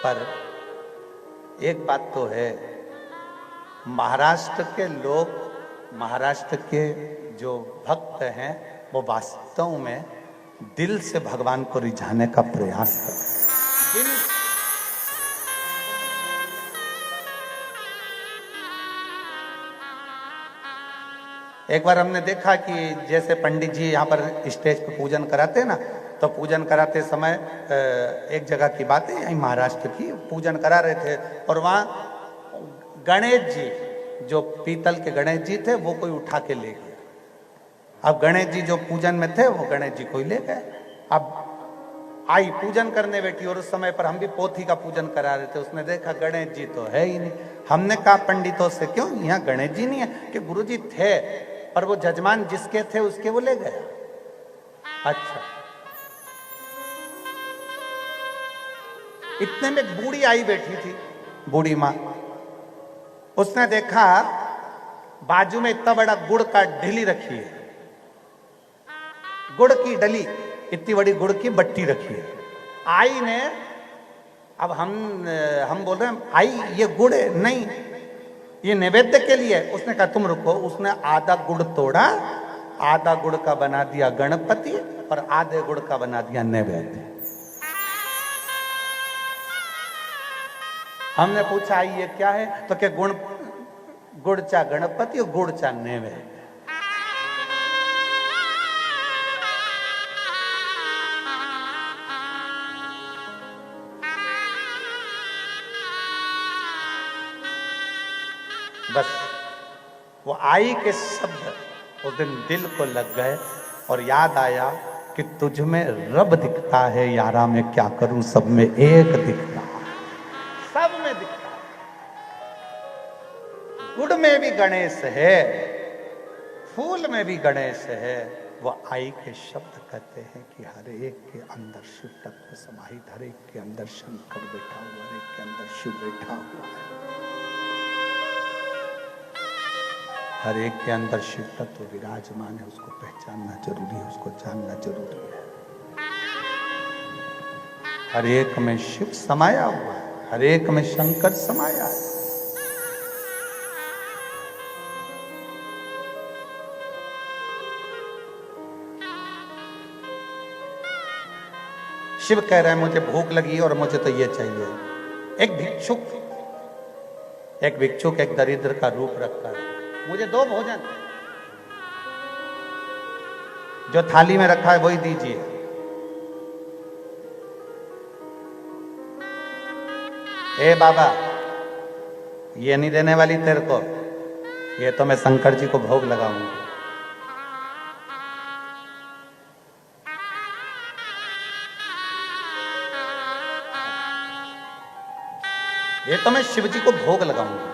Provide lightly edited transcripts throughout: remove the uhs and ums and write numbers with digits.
पर एक बात तो है, महाराष्ट्र के लोग, महाराष्ट्र के जो भक्त हैं, वो वास्तव में दिल से भगवान को रिझाने का प्रयास करते हैं। एक बार हमने देखा कि जैसे पंडित जी यहाँ पर स्टेज पर पूजन कराते हैं ना, तो पूजन कराते समय एक जगह की बात है, यहीं महाराष्ट्र की, पूजन करा रहे थे और वहाँ गणेश जी, जो पीतल के गणेश जी थे, वो कोई उठा के ले गया। अब गणेश जी जो पूजन में थे, वो गणेश जी को ही ले गए। अब आई पूजन करने बैठी और उस समय पर हम भी पोथी का पूजन करा रहे थे। उसने देखा गणेश जी तो है ही नहीं। हमने कहा पंडितों से, क्यों यहाँ गणेश जी नहीं है? कि गुरु जी थे, पर वो जजमान जिसके थे उसके वो ले गया। अच्छा, इतने में बूढ़ी आई बैठी थी, बूढ़ी माँ। उसने देखा बाजू में इतना बड़ा गुड़ का ढिली रखी है, गुड़ की डली, इतनी बड़ी गुड़ की बट्टी रखी है। आई ने, अब हम बोल रहे हैं आई ये गुड़ है, नहीं ये नैवेद्य के लिए। उसने कहा तुम रुको। उसने आधा गुड़ तोड़ा, आधा गुड़ का बना दिया गणपति और आधे गुड़ का बना दिया नैवेद्य। हमने पूछा ये क्या है? तो क्या गुड़ चा गणपति और गुड़ चा नैवेद्य। बस वो आई के शब्द उस दिन दिल को लग गए और याद आया कि तुझ में रब दिखता है यारा, मैं क्या करूं, सब में एक दिखता है, सब में दिखता है। गुड़ में भी गणेश है, फूल में भी गणेश है। वो आई के शब्द कहते हैं कि हर एक के अंदर शिव तत्व समाहित, हर एक के अंदर शंकर बैठा हुआ, हर एक के अंदर शिव बैठा हुआ है, हर एक के अंदर शिव तत्व विराजमान है। उसको पहचानना जरूरी है, उसको जानना जरूरी है। हर एक में शिव समाया हुआ है, हर एक में शंकर समाया है। शिव कह रहे हैं मुझे भूख लगी और मुझे तो ये चाहिए। एक भिक्षुक एक दरिद्र का रूप रखा है, मुझे दो भोजन, जो थाली में रखा है वही दीजिए। ए बाबा, ये नहीं देने वाली तेरे को, ये तो मैं शंकर जी को भोग लगाऊंगा। ये तो मैं शिव जी को भोग लगाऊंगा।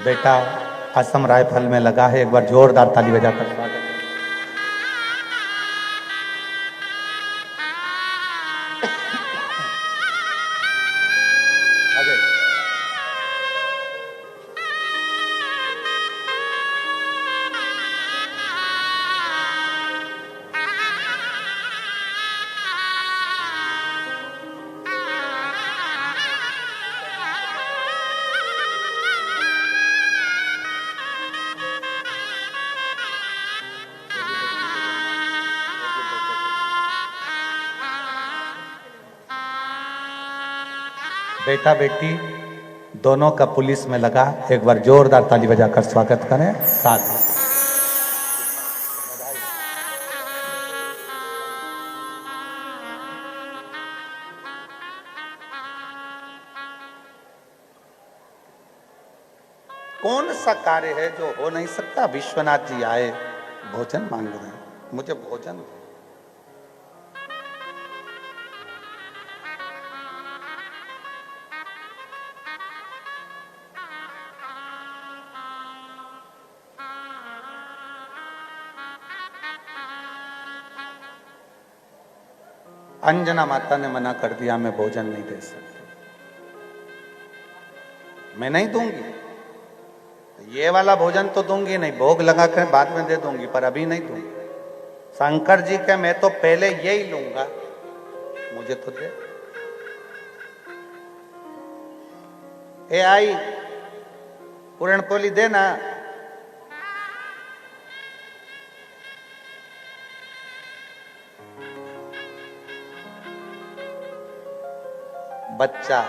बेटा असम राइफल में लगा है, एक बार जोरदार ताली बजाकर स्वागत है। बेटा बेटी दोनों का पुलिस में लगा, एक बार जोरदार ताली बजाकर स्वागत करें। साथ कौन सा कार्य है जो हो नहीं सकता? विश्वनाथ जी आए, भोजन मांग रहे हैं, मुझे भोजन। अंजना माता ने मना कर दिया, मैं भोजन नहीं दे सकती। मैं नहीं दूंगी, ये वाला भोजन तो दूंगी नहीं, भोग लगा कर बाद में दे दूंगी, पर अभी नहीं दूंगी। शंकर जी के मैं तो पहले यही लूंगा, मुझे तो दे। ए आई पूरणपोली देना। बच्चा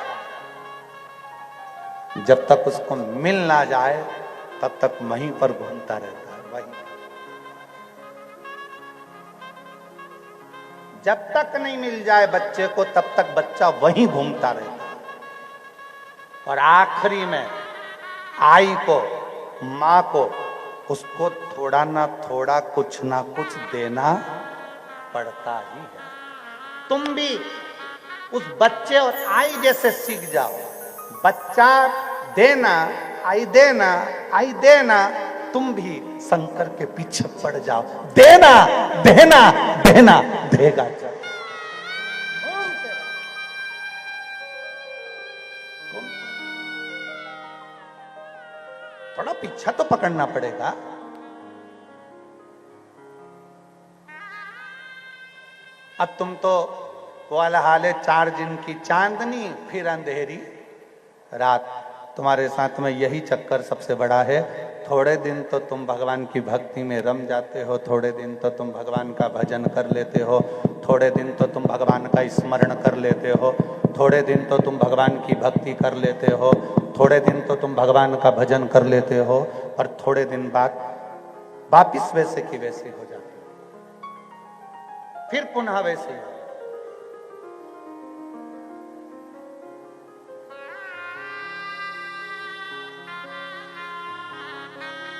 जब तक उसको मिल ना जाए तब तक वहीं पर घूमता रहता है, वहीं। जब तक नहीं मिल जाए बच्चे को तब तक बच्चा वहीं घूमता रहता है। और आखिरी में आई को, मां को, उसको थोड़ा ना थोड़ा कुछ ना कुछ देना पड़ता ही है। तुम भी उस बच्चे और आई जैसे सीख जाओ। बच्चा देना, आई देना, आई देना, तुम भी शंकर के पीछे पड़ जाओ। देना देना देना, देगा चल। थोड़ा पीछा तो पकड़ना पड़ेगा। अब तुम तो वाला हाल है, 4 दिन की चांदनी फिर अंधेरी रात। तुम्हारे साथ में यही चक्कर सबसे बड़ा है। थोड़े दिन तो तुम भगवान की भक्ति में रम जाते हो, थोड़े दिन तो तुम भगवान का भजन कर लेते हो, थोड़े दिन तो तुम भगवान का स्मरण कर लेते हो, थोड़े दिन तो तुम भगवान की भक्ति कर लेते हो, थोड़े दिन तो तुम भगवान का भजन कर लेते हो, और थोड़े दिन बाद वापिस वैसे की वैसे हो जाते हो, फिर पुनः वैसे ही।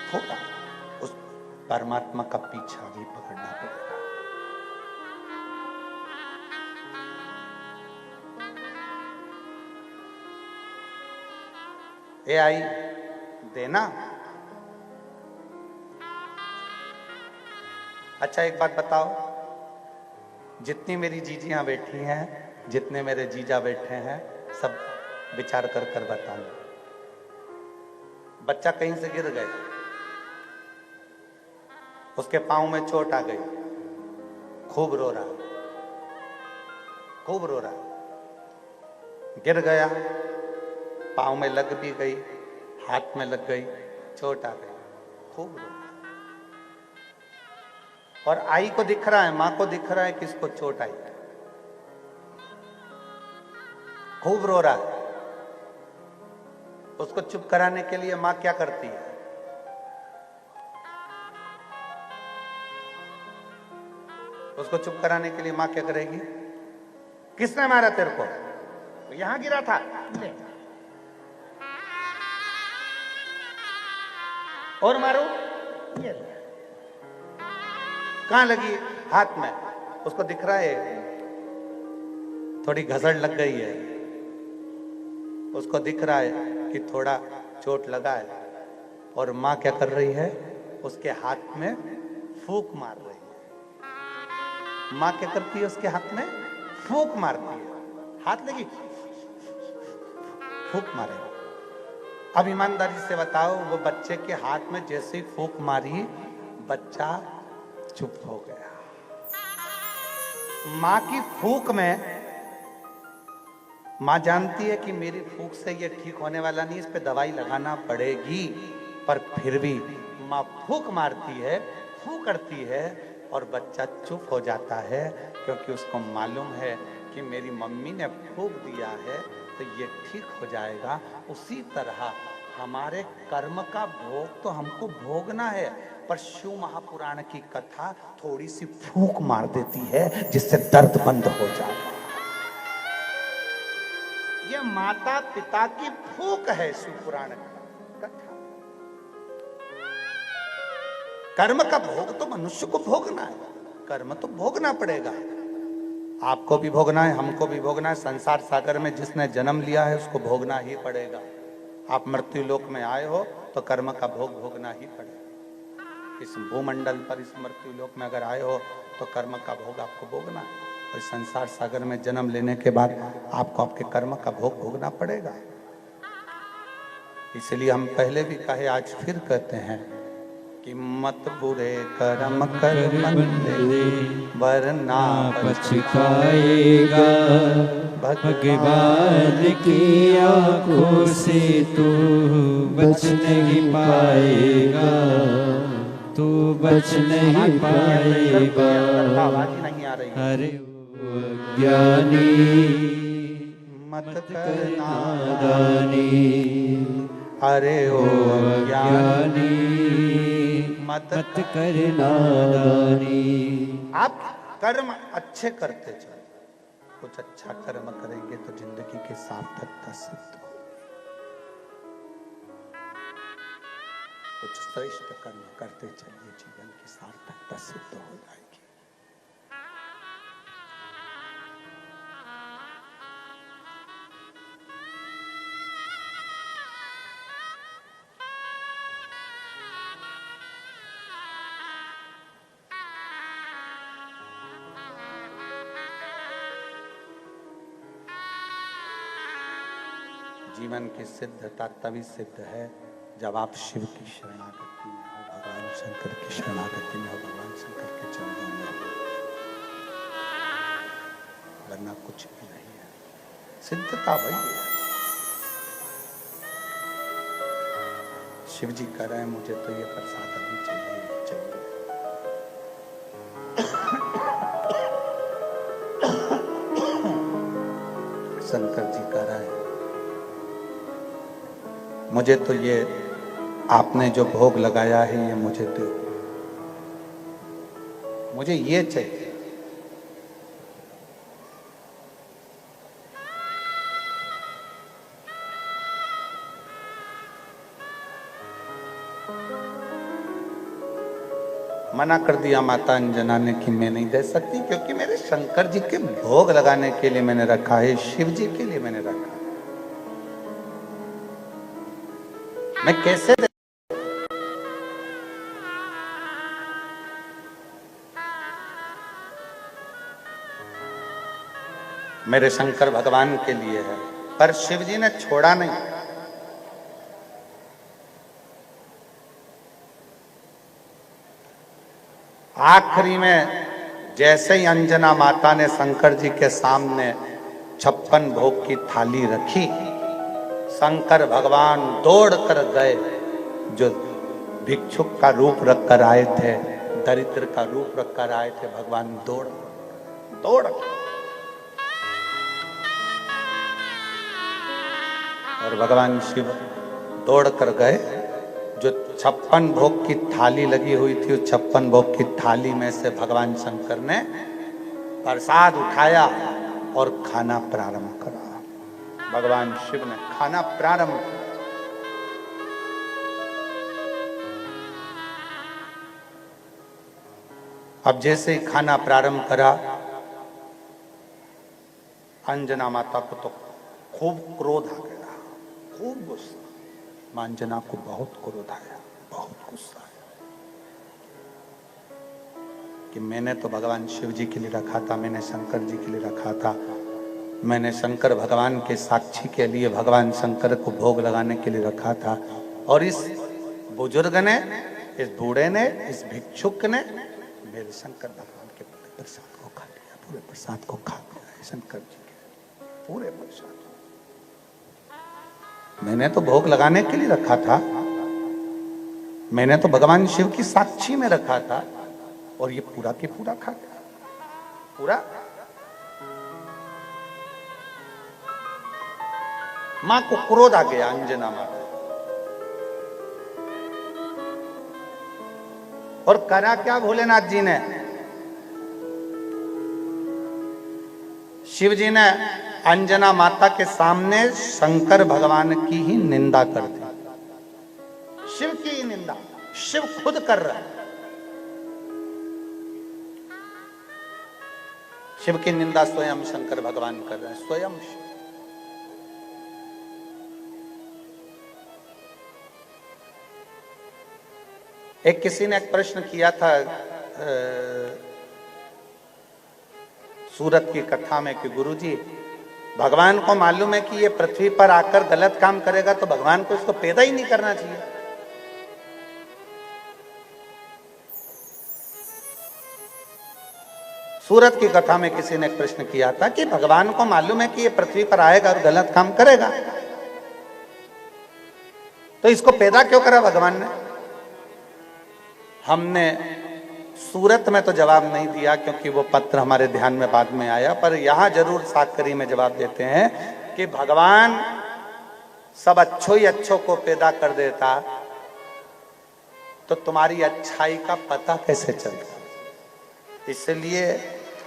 थोड़ा उस परमात्मा का पीछा भी पकड़ना पड़ेगा। ए आई देना। अच्छा एक बात बताओ, जितनी मेरी जीजियां बैठी हैं, जितने मेरे जीजा बैठे हैं, सब विचार कर कर बताओ। बच्चा कहीं से गिर गया, उसके पांव में चोट आ गई, खूब रो रहा, खूब रो रहा। गिर गया, पांव में लग भी गई, हाथ में लग गई, चोट आ गई, खूब रो रहा। और आई को दिख रहा है, मां को दिख रहा है कि इसको चोट आई, खूब रो रहा है। उसको चुप कराने के लिए मां क्या करती है? उसको चुप कराने के लिए मां क्या करेगी? किसने मारा तेरे को? यहां गिरा था, और मारो। कहां लगी? हाथ में। उसको दिख रहा है थोड़ी घसड़ लग गई है, उसको दिख रहा है कि थोड़ा चोट लगा है, और मां क्या कर रही है? उसके हाथ में फूंक मार रही है। मां क्या करती है? उसके हाथ में फूंक मारती है। हाथ लगी, फूंक मारे। अब ईमानदारी से बताओ, वो बच्चे के हाथ में जैसे ही फूंक मारी, बच्चा चुप हो गया। मां की फूंक में, मां जानती है कि मेरी फूंक से ये ठीक होने वाला नहीं, इस पे दवाई लगाना पड़ेगी, पर फिर भी मां फूंक मारती है, फूंक करती है, और बच्चा चुप हो जाता है, क्योंकि उसको मालूम है कि मेरी मम्मी ने फूंक दिया है तो ये ठीक हो जाएगा। उसी तरह हमारे कर्म का भोग तो हमको भोगना है, पर शिव महापुराण की कथा थोड़ी सी फूंक मार देती है, जिससे दर्द बंद हो जाता है। ये माता पिता की फूंक है शिव पुराण की कथा। कर्म का भोग तो मनुष्य को भोगना है, कर्म तो भोगना पड़ेगा। आपको भी भोगना है, हमको भी भोगना है। संसार सागर में जिसने जन्म लिया है उसको भोगना ही पड़ेगा। आप मृत्यु लोक में आए हो तो कर्म का भोग भोगना ही पड़ेगा। इस भूमंडल पर, इस मृत्यु लोक में अगर आए हो तो कर्म का भोग आपको भोगना है, और संसार सागर में जन्म लेने के बाद आपको आपके कर्म का भोग भोगना पड़ेगा। इसलिए हम पहले भी कहे, आज फिर कहते हैं कि मत बुरे कर्म कर बंदे वरना पछताएगा। भगवान की आंखों से तू बच नहीं पाएगा, तू बच नहीं पाएगा। आवाज ही नहीं आ रही है। अरे ज्ञानी मत करना नादानी, अरे ओ ज्ञानी मत कर नादानी। आप कर्म अच्छे करते चलो, कुछ अच्छा कर्म करेंगे तो जिंदगी की सार्थकता सिद्ध हो। कुछ श्रेष्ठ कर्म करते चलिए, जीवन की सार्थकता सिद्ध हो जाएगी। जीवन की सिद्धता तभी सिद्ध है जब आप शिव की शरणागति में हो, भगवान शंकर की शरणागति में हो, भगवान शंकर के चरणों में हो, वरना कुछ भी नहीं है। सिद्धता वही है। शिव जी कह रहे हैं मुझे तो ये प्रसाद अभी चाहिए चाहिए। शंकर जी कह रहे हैं मुझे तो ये आपने जो भोग लगाया है ये मुझे दो, मुझे ये चाहिए। मना कर दिया माता अंजना ने कि मैं नहीं दे सकती, क्योंकि मेरे शंकर जी के भोग लगाने के लिए मैंने रखा है, शिव जी के लिए मैंने रखा है। मैं कैसे दे? मेरे शंकर भगवान के लिए है, पर शिव जी ने छोड़ा नहीं। आखिरी में जैसे ही अंजना माता ने शंकर जी के सामने 56 भोग की थाली रखी, शंकर भगवान दौड़ कर गए। जो भिक्षुक का रूप रखकर आए थे, दरिद्र का रूप रखकर आए थे, भगवान दौड़ दौड़ और भगवान शिव दौड़ कर गए। जो 56 भोग की थाली लगी हुई थी, उस 56 भोग की थाली में से भगवान शंकर ने प्रसाद उठाया और खाना प्रारंभ करा। भगवान शिव ने खाना प्रारंभ किया। अब जैसे ही खाना प्रारंभ करा, अंजना माता को तो खूब क्रोध आ गया, खूब गुस्सा। मां अंजना को बहुत क्रोध आया, बहुत गुस्सा आया कि मैंने तो भगवान शिव जी के लिए रखा था, मैंने शंकर जी के लिए रखा था, मैंने शंकर भगवान के साक्षी के लिए भगवान शंकर को भोग लगाने के लिए रखा था, और इस बुजुर्ग ने, इस बूढ़े ने, इस भिक्षुक ने मेरे शंकर भगवान के पूरे प्रसाद को खा लिया, पूरे प्रसाद को खा लिया। शंकर जी के पूरे प्रसाद मैंने तो भोग लगाने के लिए रखा था, मैंने तो भगवान शिव की साक्षी में रखा था, और ये पूरा के पूरा खा गया, पूरा। मां को क्रोध आ गया, अंजना माता, और करा क्या भोलेनाथ जी ने? शिव जी ने अंजना माता के सामने शंकर भगवान की ही निंदा कर दी, शिव की ही निंदा शिव खुद कर रहा है। शिव की निंदा स्वयं शंकर भगवान कर रहे हैं, स्वयं शिव। एक किसी ने एक प्रश्न किया था सूरत की कथा में कि गुरुजी, भगवान को मालूम है कि ये पृथ्वी पर आकर गलत काम करेगा, तो भगवान को इसको पैदा ही नहीं करना चाहिए। सूरत की कथा में किसी ने प्रश्न किया था कि भगवान को मालूम है कि ये पृथ्वी पर आएगा और गलत काम करेगा, तो इसको पैदा क्यों करा भगवान ने? हमने सूरत में तो जवाब नहीं दिया क्योंकि वो पत्र हमारे ध्यान में बाद में आया, पर यहां जरूर साकरी में जवाब देते हैं कि भगवान सब अच्छो ही अच्छों को पैदा कर देता तो तुम्हारी अच्छाई का पता कैसे चलता? इसलिए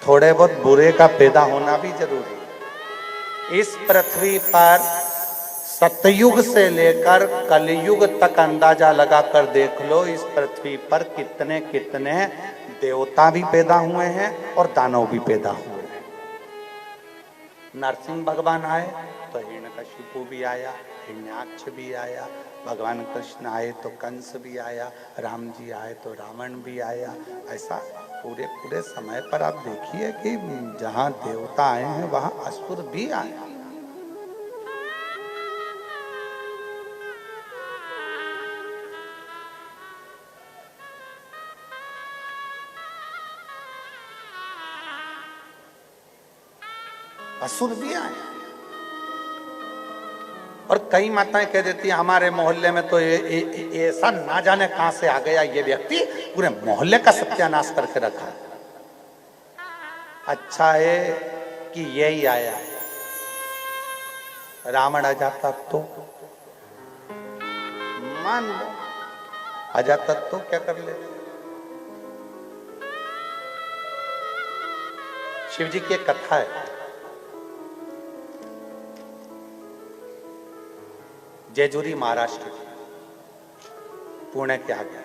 थोड़े बहुत बुरे का पैदा होना भी जरूरी है। इस पृथ्वी पर सतयुग से लेकर कलयुग तक अंदाजा लगाकर देख लो, इस पृथ्वी पर कितने कितने देवता भी पैदा हुए हैं और दानव भी पैदा हुए हैं। नरसिंह भगवान आए तो हिरण्यकशिपु भी आया, हिरण्याक्ष भी आया, भगवान कृष्ण आए तो कंस भी आया, राम जी आए तो रावण भी आया। ऐसा पूरे पूरे समय पर आप देखिए कि जहां देवता आए हैं वहां असुर भी आए। असुर भी आए। और कई माताएं कह देती है हमारे मोहल्ले में तो ये ऐसा ना जाने कहां से आ गया ये व्यक्ति, पूरे मोहल्ले का सत्यानाश करके रखा। अच्छा है कि यही आया, रावण आ जाता तो मान लो, आ जाता तो क्या कर लेते? शिव जी की एक कथा है, जेजुरी महाराष्ट्र की, पुणे के आगे।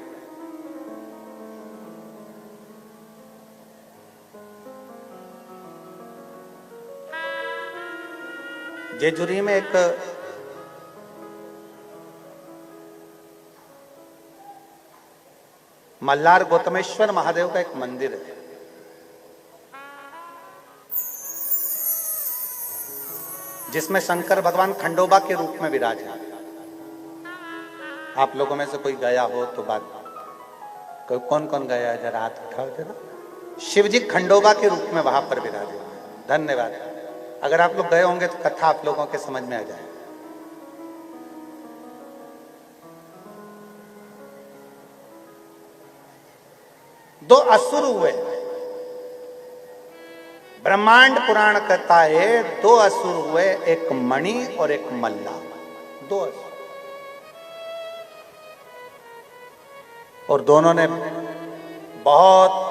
जेजुरी में एक मल्हार गौतमेश्वर महादेव का एक मंदिर है। जिसमें शंकर भगवान खंडोबा के रूप में विराज है। आप लोगों में से कोई गया हो तो बात, कौन कौन गया है जरा हाथ उठाओ जरा। शिव जी खंडोबा के रूप में वहां पर विराजे। धन्यवाद। अगर आप लोग गए होंगे तो कथा आप लोगों के समझ में आ जाए। दो असुर हुए। ब्रह्मांड पुराण कहता है दो असुर हुए, एक मणि और एक मल्ला। दो असुर, और दोनों ने बहुत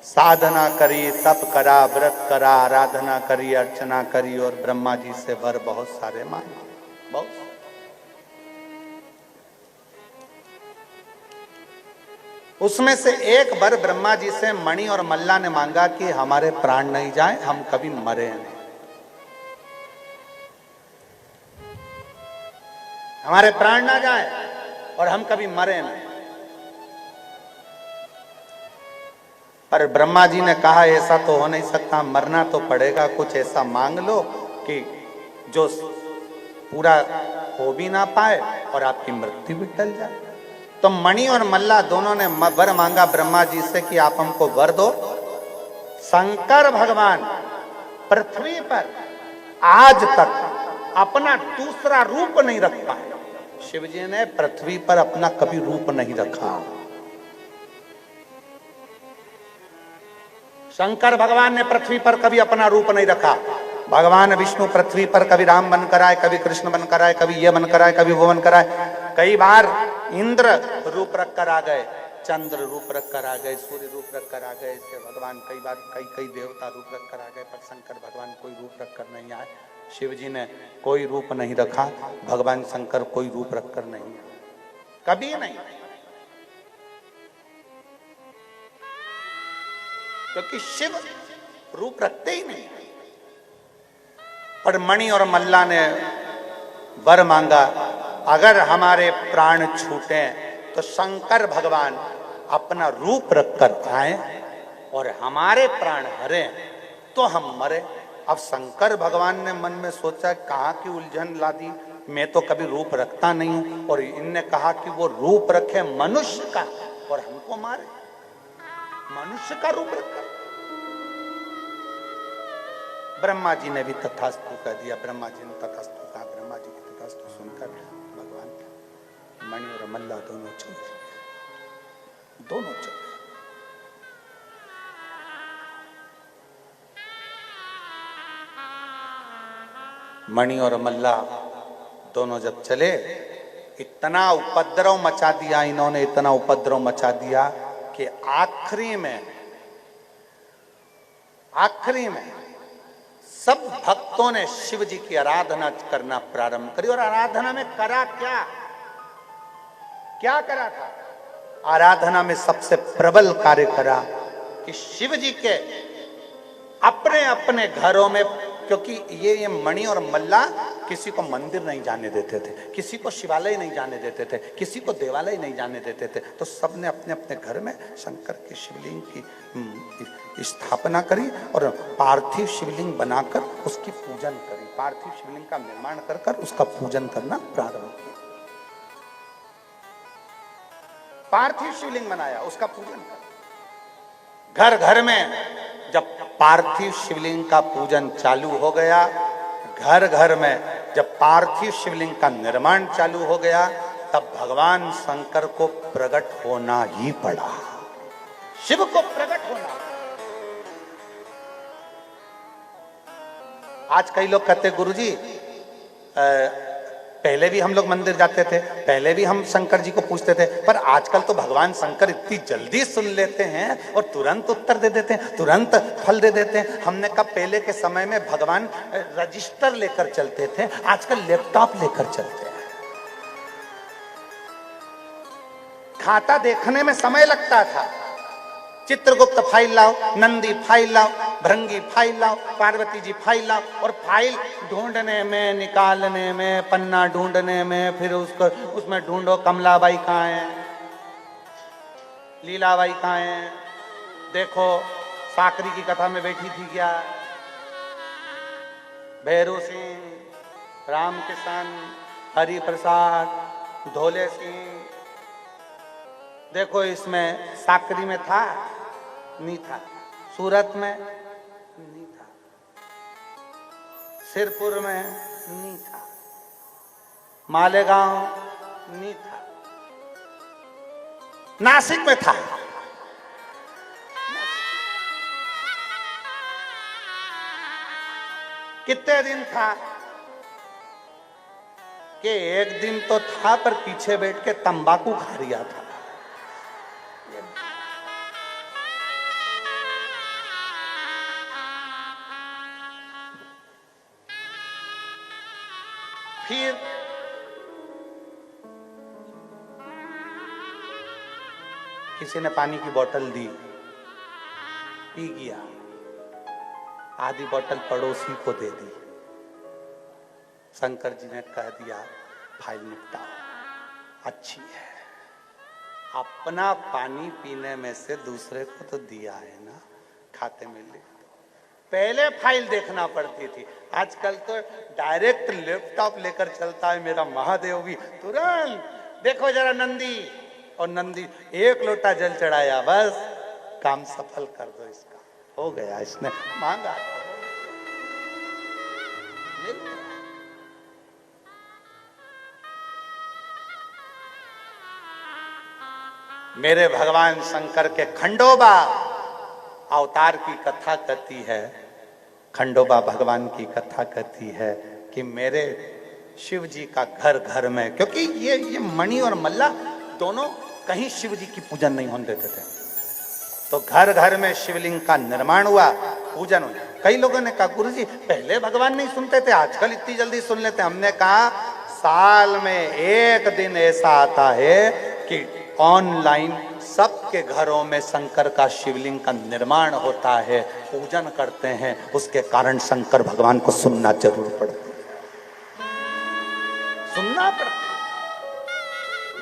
साधना करी, तप करा, व्रत करा, आराधना करी, अर्चना करी और ब्रह्मा जी से वर बहुत सारे मांगे। बहुत उसमें से एक वर ब्रह्मा जी से मणि और मल्ला ने मांगा कि हमारे प्राण नहीं जाए, हम कभी मरे नहीं, हमारे प्राण ना जाए और हम कभी मरे नहीं। पर ब्रह्मा जी ने कहा ऐसा तो हो नहीं सकता, मरना तो पड़ेगा, कुछ ऐसा मांग लो कि जो पूरा हो भी ना पाए और आपकी मृत्यु भी टल जाए। तो मणि और मल्ला दोनों ने वर मांगा ब्रह्मा जी से कि आप हमको वर दो। शंकर भगवान पृथ्वी पर आज तक अपना दूसरा रूप नहीं रख पाए। शिव जी ने पृथ्वी पर अपना कभी रूप नहीं रखा। शंकर भगवान ने पृथ्वी पर कभी अपना रूप नहीं रखा। भगवान विष्णु पृथ्वी पर कभी राम बनकर आए, कभी कृष्ण बनकर आए, कभी ये बनकर आए, कभी वो बनकर आए। कई बार इंद्र रूप रख कर आ गए, चंद्र रूप रख कर आ गए, सूर्य रूप रख कर आ गए। ऐसे भगवान कई बार कई देवता रूप रख कर आ गए, पर शंकर भगवान कोई रूप रख कर नहीं आए। शिव जी ने कोई रूप नहीं रखा, भगवान शंकर कोई रूप रख कर नहीं आए, कभी नहीं। क्योंकि शिव रूप रखते ही नहीं। पर मणि और मल्ला ने वर मांगा, अगर हमारे प्राण छूटे तो शंकर भगवान अपना रूप रखकर आए और हमारे प्राण हरे तो हम मरे, अब शंकर भगवान ने मन में सोचा कहाँ की उलझन ला दी, मैं तो कभी रूप रखता नहीं हूं, और इनने कहा कि वो रूप रखे मनुष्य का और हमको मारे, मनुष्य का रूप रखा। ब्रह्मा जी ने भी तथास्तु कह दिया, ब्रह्मा जी ने तथास्तु कहा, ब्रह्मा जी की तथास्तु सुनकर भगवान मणि और मल्ला दोनों चल दिए, दोनों चल दिए। मणि और मल्ला दोनों जब चले, इतना उपद्रव मचा दिया इन्होंने, इतना उपद्रव मचा दिया कि आखिरी में सब भक्तों ने शिव जी की आराधना करना प्रारंभ करी। और आराधना में करा क्या करा था? आराधना में सबसे प्रबल कार्य करा कि शिव जी के अपने अपने घरों में, क्योंकि ये मणि और मल्ला किसी को मंदिर नहीं जाने देते थे, किसी को शिवालय नहीं जाने देते थे, किसी को देवालय नहीं जाने देते थे, तो सबने अपने अपने घर में शंकर की शिवलिंग की स्थापना करी और पार्थिव शिवलिंग बनाकर उसकी पूजन करी, पार्थिव शिवलिंग का निर्माण कर उसका पूजन करना प्रारंभ किया। पार्थिव शिवलिंग बनाया, उसका पूजन कर। घर घर में जब पार्थिव शिवलिंग का पूजन चालू हो गया, घर घर में जब पार्थिव शिवलिंग का निर्माण चालू हो गया, तब भगवान शंकर को प्रकट होना ही पड़ा, शिव को प्रकट होना। आज कई लोग कहते गुरुजी पहले भी हम लोग मंदिर जाते थे, पहले भी हम शंकर जी को पूछते थे, पर आजकल तो भगवान शंकर इतनी जल्दी सुन लेते हैं और तुरंत उत्तर दे देते हैं, तुरंत फल दे देते हैं। हमने कहा पहले के समय में भगवान रजिस्टर लेकर चलते थे, आजकल लैपटॉप लेकर चलते हैं। खाता देखने में समय लगता था, चित्रगुप्त फाइल लाओ, नंदी फाइल लाओ, भृंगी फाइल लाओ, पार्वती जी फाइल लाओ, और फाइल ढूंढने में, निकालने में, पन्ना ढूंढने में, फिर उसको उसमें ढूंढो कमलाबाई कहाँ है, लीलाबाई कहाँ है, देखो साकरी की कथा में बैठी थी क्या, भैरू सिंह, राम किशन, हरि प्रसाद, धोले सिंह, देखो इसमें साकरी में था नहीं था, सूरत में नहीं था, सिरपुर में नहीं था, मालेगांव नहीं था, नासिक में था। कितने दिन था कि एक दिन तो था, पर पीछे बैठ के तंबाकू खा रिया था। फिर किसी ने पानी की बोतल दी, पी गया, आधी बोतल पड़ोसी को दे दी। शंकर जी ने कह दिया फाइल निपटाओ, अच्छी है, अपना पानी पीने में से दूसरे को तो दिया है ना, खाते में ले। पहले फाइल देखना पड़ती थी, आजकल तो डायरेक्ट लैपटॉप लेकर चलता है मेरा महादेव भी, तुरंत देखो जरा नंदी, और नंदी एक लोटा जल चढ़ाया, बस काम सफल कर दो इसका, हो गया, इसने मांगा। मेरे भगवान शंकर के खंडोबा अवतार की कथा कहती है, खंडोबा भगवान की कथा कहती है कि मेरे शिव जी का घर घर में, क्योंकि ये मणि और मल्ला दोनों कहीं शिव जी की पूजन नहीं होने देते थे, तो घर घर में शिवलिंग का निर्माण हुआ, पूजन हुआ। कई लोगों ने कहा गुरुजी पहले भगवान नहीं सुनते थे, आजकल इतनी जल्दी सुन लेते। हमने कहा साल में एक दिन ऐसा आता है कि ऑनलाइन सबके घरों में शंकर का शिवलिंग का निर्माण होता है, पूजन करते हैं, उसके कारण शंकर भगवान को सुनना जरूर पड़ता है, सुनना पड़ता है।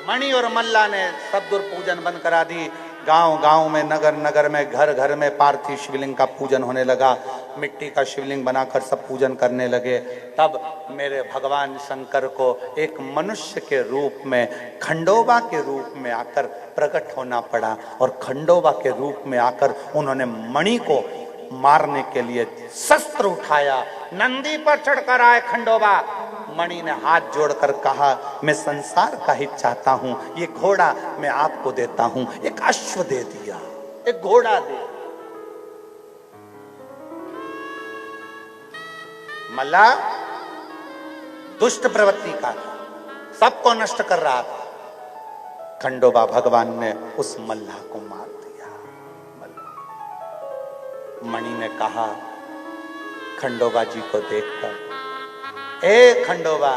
मणि और मल्ला ने सदगुर पूजन बंद करा दी, गांव गांव में, नगर नगर में, घर घर में पार्थिव शिवलिंग का पूजन होने लगा। मिट्टी का शिवलिंग बनाकर सब पूजन करने लगे। तब मेरे भगवान शंकर को एक मनुष्य के रूप में, खंडोबा के रूप में आकर प्रकट होना पड़ा, और खंडोबा के रूप में आकर उन्होंने मणि को मारने के लिए शस्त्र उठाया। नंदी पर चढ़कर आए खंडोबा। मणि ने हाथ जोड़कर कहा, मैं संसार का हित चाहता हूं, ये घोड़ा मैं आपको देता हूं। एक अश्व दे दिया, एक घोड़ा दे। मल्ला दुष्ट प्रवृत्ति का, सबको नष्ट कर रहा था। खंडोबा भगवान ने उस मल्लाह को मार दिया। मणि ने कहा खंडोबा जी को देखकर, ए खंडोबा,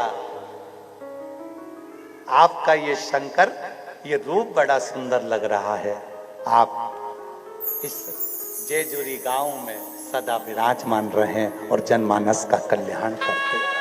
आपका ये शंकर, ये रूप बड़ा सुंदर लग रहा है। आप इस जेजुरी गांव में सदा विराजमान रहे और जनमानस का कल्याण करते रहे।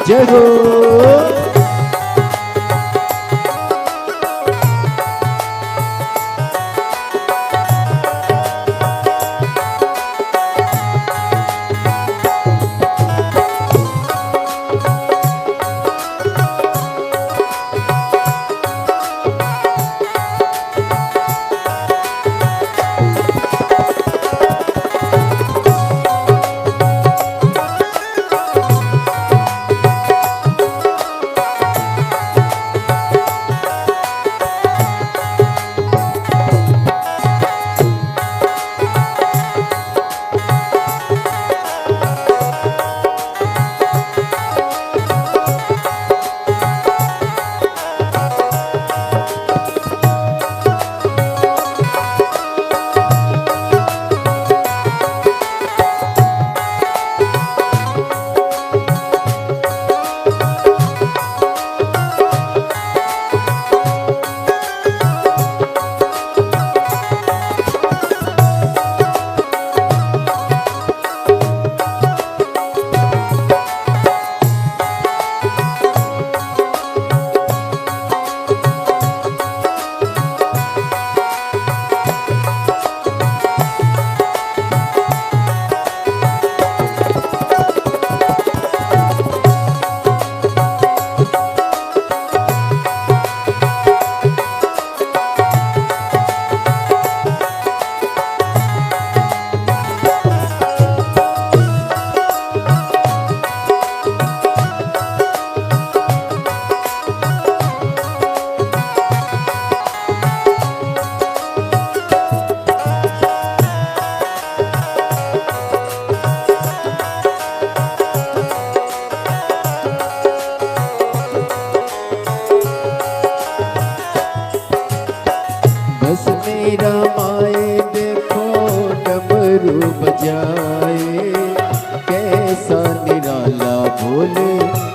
जय हो।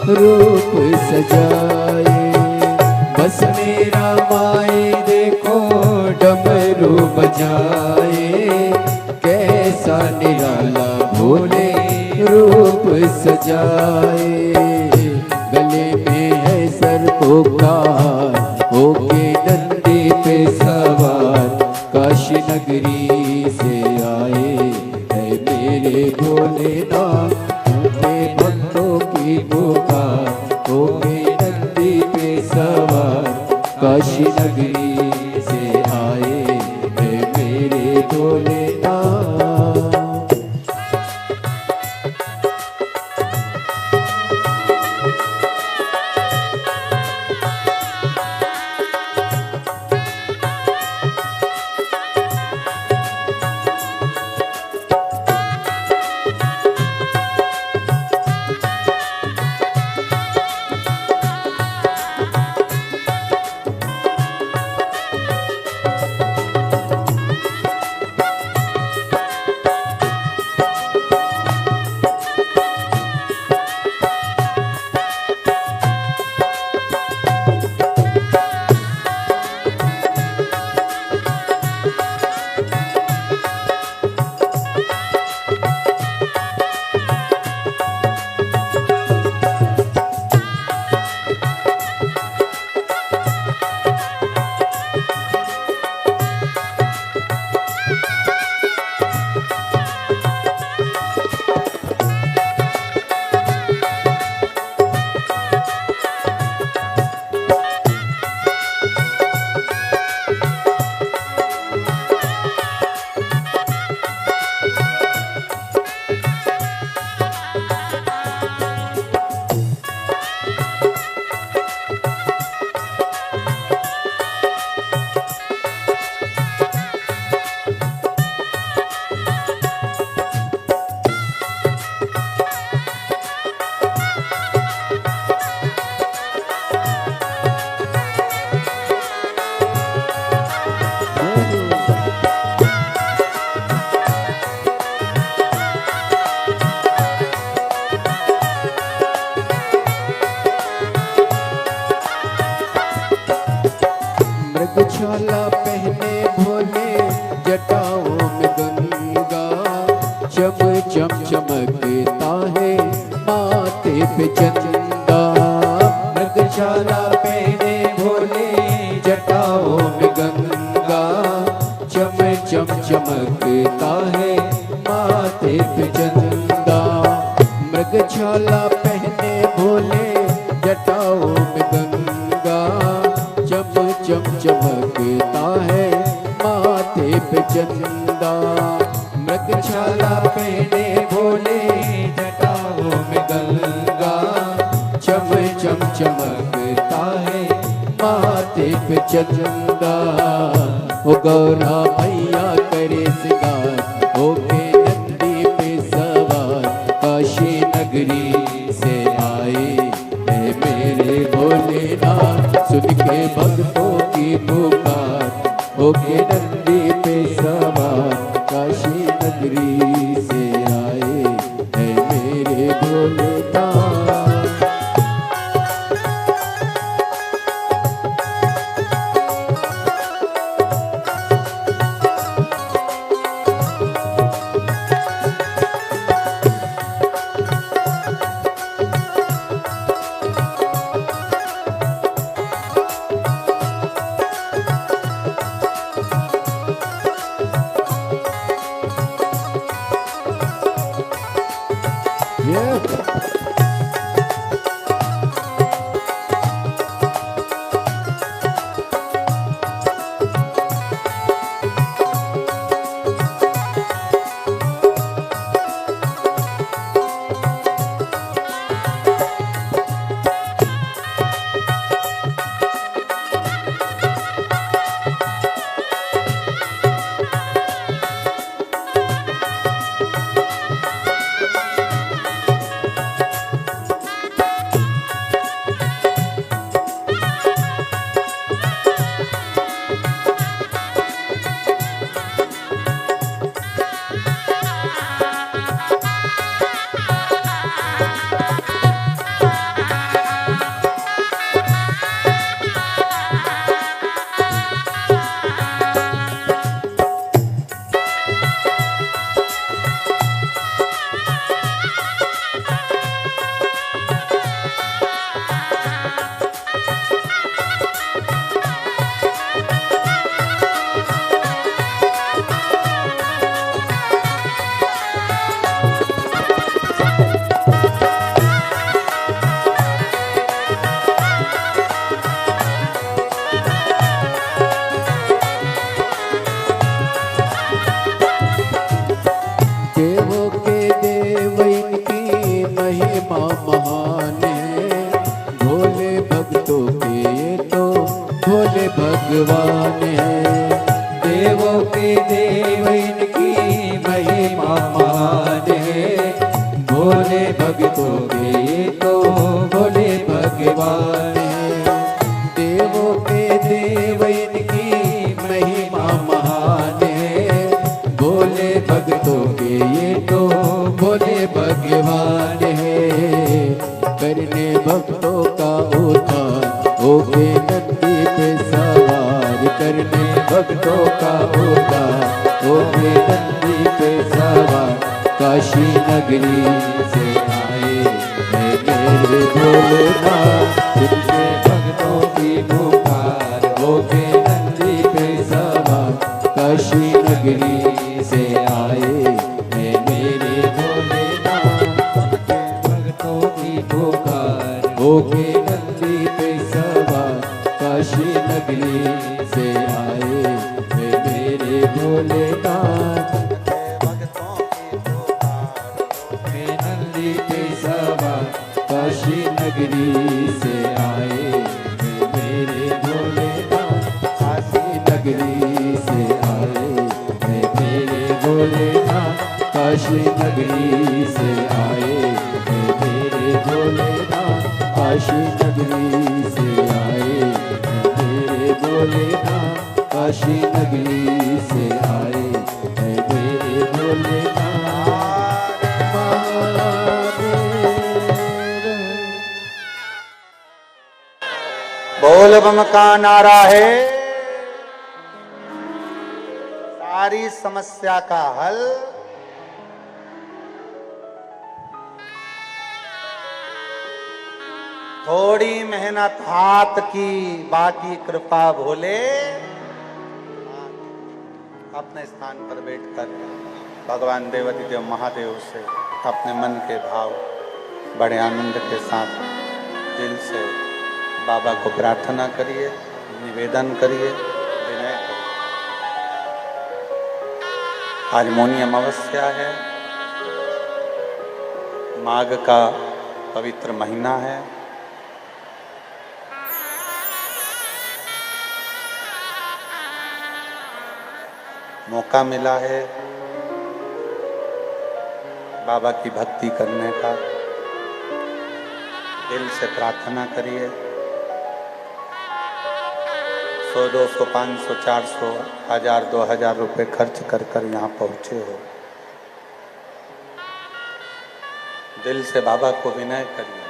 रूप सजाए। बस मेरा माए देखो डमरू बजाए, कैसा निराला भोले रूप सजाए। पुकार, होके नंदी पे सवार काशी नगरी से आए है मेरे भोलेनाथ। उनके भक्तों की पुकार, होके नंदी पे सवार काशी नगरी से आए है मेरे भोलेनाथ। मृगछाला पहने भोले जटाओं में गंगा, चम चम चमकता है माथे पे चंदा। मृगछाला पहने भोले जटाओं में गंगा, चम चम चमकता है माथे पे चंदा। मृगछाला पहने भोले जटाओं में गंगा, चम चम चमकता है माथे पे चंदा। मृगछाला पहने भोले जटाओं में गंगा, चम चम चमकता है माथे पे चंदा। ओ गौरा मैया करे सिंगार, होके नंदी पे सवार काशी नगरी से आए है मेरे भोलेनाथ। सुन के भक्तों की पुकार, होके नंदी पे सवार काशी नगरी से आए है मेरे भोलेनाथ। भगवान है। देवों के देव इनकी महिमा महान है। भोले भक्तों के ये तो भोले भगवान है। देवों के देव इनकी महिमा महान है। भोले भक्तों के ये तो भोले भगवान है। करने भक्तों का उद्धार होके नंदी पे सवार। करने भक्तों का उद्धार होके नंदी पे सवार। काशी नगरी से आए हैं मेरे भोलेनाथ। तुझसे भक्तों की पुकार होके नंदी पे सवार। काशी नगरी से आए हैं मेरे भोलेनाथ। भक्तों की पुकार होके नंदी पे सवार। काशी नगरी से आए हैं मेरे भोलेनाथ। काशी नगरी से आए हैं मेरे भोलेनाथ। काशी नगरी से आए हैं मेरे भोलेनाथ। काशी नगरी से आए हैं मेरे भोलेनाथ। काशी नगरी से आए हैं मेरे भोलेनाथ। काशी नगरी से आए हैं मेरे भोलेनाथ। बोल बम का नारा है सारी समस्या का हल। थोड़ी मेहनत हाथ की बाकी कृपा भोले। अपने स्थान पर बैठकर भगवान देवती देव महादेव से अपने मन के भाव बड़े आनंद के साथ दिल से बाबा को प्रार्थना करिए, निवेदन करिए, विनय करिए। आज मौनी अमावस्या है, माघ का पवित्र महीना है। मौका मिला है बाबा की भक्ति करने का। दिल से प्रार्थना करिए। 100, 200, 500, 400, 1000, 2000 रुपए खर्च कर कर यहाँ पहुँचे हो। दिल से बाबा को विनय करिए,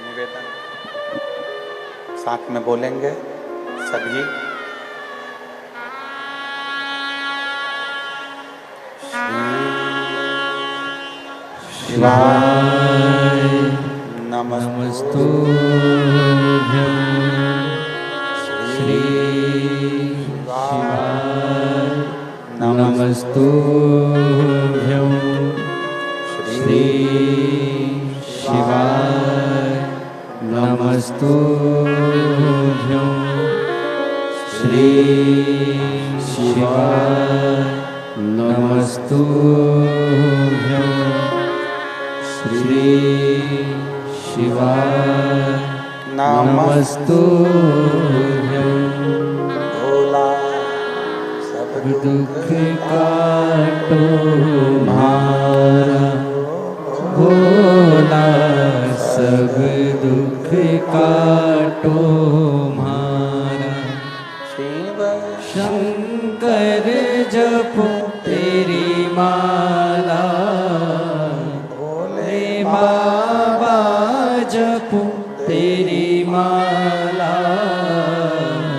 निवेदन साथ में बोलेंगे सभी। शिवाय नमस्तुभ्यं। श्री शिवाय नमस्तुभ्यं। श्री शिवाय नमस्तुभ्यं। श्री शिवाय नमस्तुभ्यं। श्री शिवाय नमस्तुभ्यं। भोला सब दुख काटो मारा। भोला सब दुख काटो मारा। शिव शंकर जपो तेरी माला। भोले बाबा जपो तेरी माला।